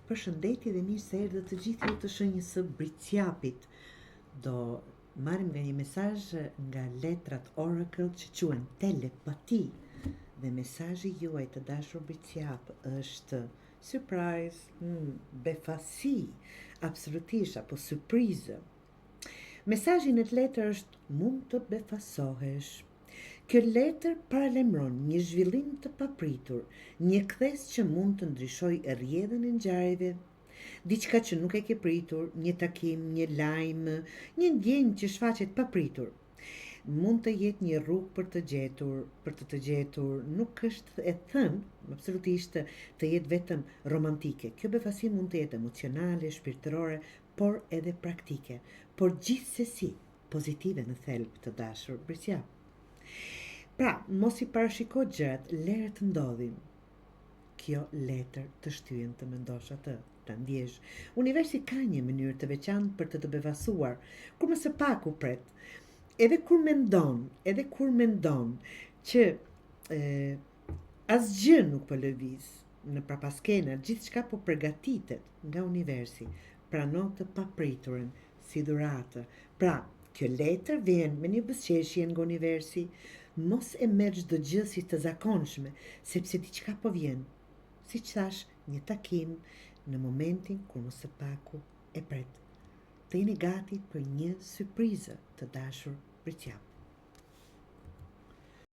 Përshëndetje dhe mirë se erdhët të gjithë ju të shenjës së Briciapit. Do marrim nga një mesazh nga letrat Oracle që quhen telepati. Dhe mesazhi juaj të dashur Briciap është surprise, befasi, absolutisht apo surprizë. Mesazhi në të letër është mund të befasohesh. Kjo letër paralajmëron një zhvillim të papritur, një kthes që mund të ndryshojë rrjedhën e ngjarjeve, diçka që nuk e ke pritur, një takim, një lajm, një ndjenjë që shfaqet papritur. Mund të jetë një rrugë për të gjetur, nuk është e thënë, absolutisht të jetë vetëm romantike. Kjo befasi mund të jetë emocionale, shpirtërore, por edhe praktike, por gjithsesi pozitive në thelb të dashur Briciap. Pra, mos i parashiko gjërat, lere të ndodhin. Kjo letër të shtyen të mendosh atë, ta ndjesh. Universi ka një mënyrë të veçantë për të befasuar, kur më së paku pret. Edhe kur mendon që asgjë nuk po lëviz në prapaskena, gjithçka po përgatitet nga universi, prano të papriturën si dhuratë. Pra, kjo letër vjen me një buzëqeshje nga universi, mos e merr çdo gjë si të zakonshme, sepse diçka po vjen. Siç thash, një takim në momentin kur mos së paku e pret. Të jeni gati për një surprizë të dashur Briciap.